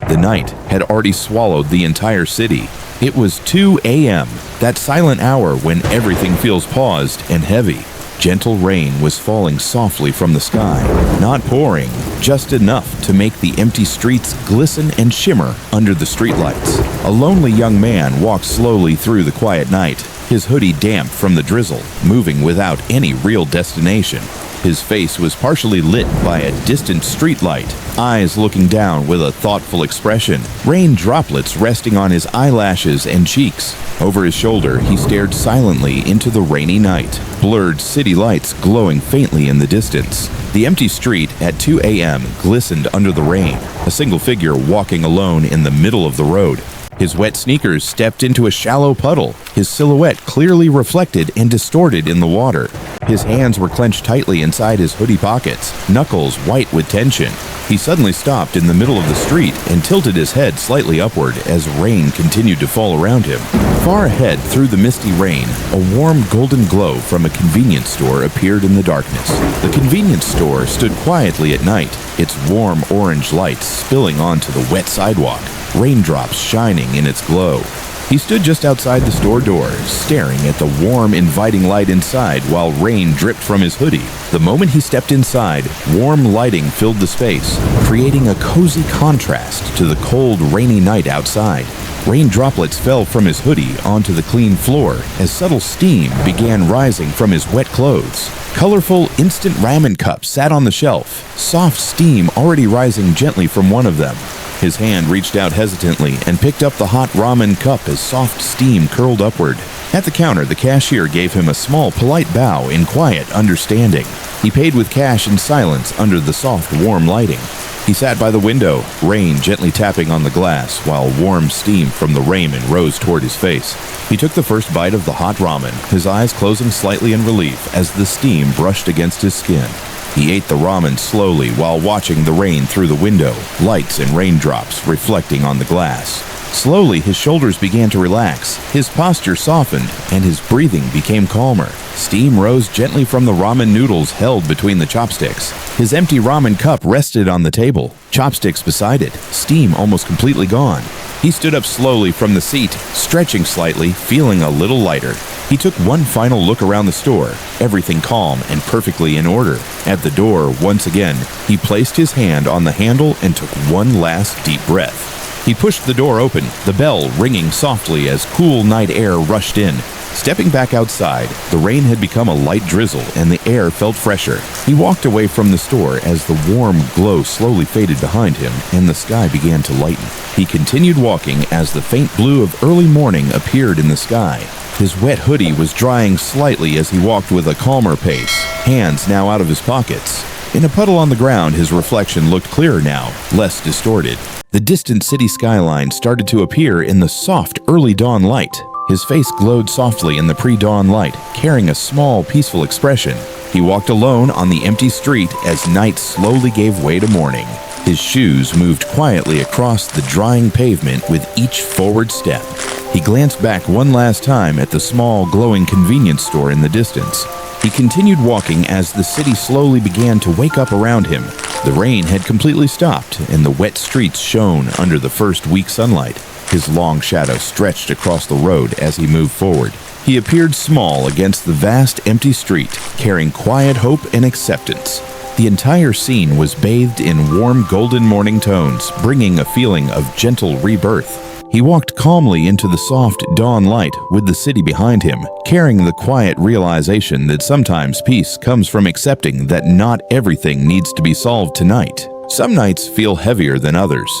The night had already swallowed the entire city. It was 2 a.m., that silent hour when everything feels paused and heavy. Gentle rain was falling softly from the sky, not pouring, just enough to make the empty streets glisten and shimmer under the streetlights. A lonely young man walked slowly through the quiet night, his hoodie damp from the drizzle, moving without any real destination. His face was partially lit by a distant streetlight, eyes looking down with a thoughtful expression, rain droplets resting on his eyelashes and cheeks. Over his shoulder, he stared silently into the rainy night, blurred city lights glowing faintly in the distance. The empty street at 2 a.m. glistened under the rain, a single figure walking alone in the middle of the road. His wet sneakers stepped into a shallow puddle, his silhouette clearly reflected and distorted in the water. His hands were clenched tightly inside his hoodie pockets, knuckles white with tension. He suddenly stopped in the middle of the street and tilted his head slightly upward as rain continued to fall around him. Far ahead, through the misty rain, a warm golden glow from a convenience store appeared in the darkness. The convenience store stood quietly at night, its warm orange light spilling onto the wet sidewalk, raindrops shining in its glow. He stood just outside the store door, staring at the warm, inviting light inside while rain dripped from his hoodie. The moment he stepped inside, warm lighting filled the space, creating a cozy contrast to the cold, rainy night outside. Rain droplets fell from his hoodie onto the clean floor as subtle steam began rising from his wet clothes. Colorful instant ramen cups sat on the shelf, soft steam already rising gently from one of them. His hand reached out hesitantly and picked up the hot ramen cup as soft steam curled upward. At the counter, the cashier gave him a small, polite bow in quiet understanding. He paid with cash in silence under the soft, warm lighting. He sat by the window, rain gently tapping on the glass, while warm steam from the ramen rose toward his face. He took the first bite of the hot ramen, his eyes closing slightly in relief as the steam brushed against his skin. He ate the ramen slowly while watching the rain through the window, lights and raindrops reflecting on the glass. Slowly, his shoulders began to relax, his posture softened, and his breathing became calmer. Steam rose gently from the ramen noodles held between the chopsticks. His empty ramen cup rested on the table, chopsticks beside it, steam almost completely gone. He stood up slowly from the seat, stretching slightly, feeling a little lighter. He took one final look around the store, everything calm and perfectly in order. At the door, once again, he placed his hand on the handle and took one last deep breath. He pushed the door open, the bell ringing softly as cool night air rushed in. Stepping back outside, the rain had become a light drizzle and the air felt fresher. He walked away from the store as the warm glow slowly faded behind him and the sky began to lighten. He continued walking as the faint blue of early morning appeared in the sky. His wet hoodie was drying slightly as he walked with a calmer pace, hands now out of his pockets. In a puddle on the ground, his reflection looked clearer now, less distorted. The distant city skyline started to appear in the soft early dawn light. His face glowed softly in the pre-dawn light, carrying a small, peaceful expression. He walked alone on the empty street as night slowly gave way to morning. His shoes moved quietly across the drying pavement with each forward step. He glanced back one last time at the small, glowing convenience store in the distance. He continued walking as the city slowly began to wake up around him. The rain had completely stopped, and the wet streets shone under the first weak sunlight. His long shadow stretched across the road as he moved forward. He appeared small against the vast empty street, carrying quiet hope and acceptance. The entire scene was bathed in warm golden morning tones, bringing a feeling of gentle rebirth. He walked calmly into the soft dawn light with the city behind him, carrying the quiet realization that sometimes peace comes from accepting that not everything needs to be solved tonight. Some nights feel heavier than others,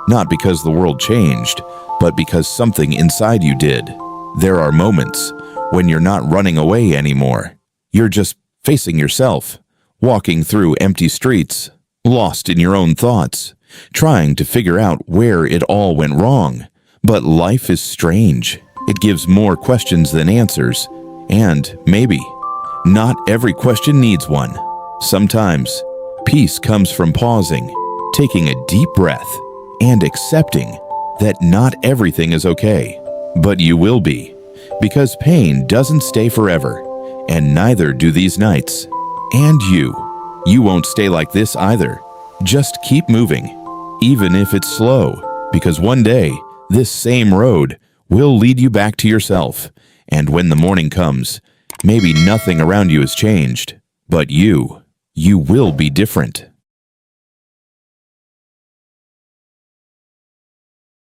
not because the world changed, but because something inside you did. There are moments when you're not running away anymore. You're just facing yourself, walking through empty streets, lost in your own thoughts, trying to figure out where it all went wrong. But life is strange. It gives more questions than answers. And maybe, not every question needs one. Sometimes, peace comes from pausing, taking a deep breath, and accepting that not everything is okay. But you will be, because pain doesn't stay forever, and neither do these nights. And you won't stay like this either. Just keep moving, even if it's slow. because one day, this same road will lead you back to yourself. And when the morning comes, maybe nothing around you has changed, but you will be different.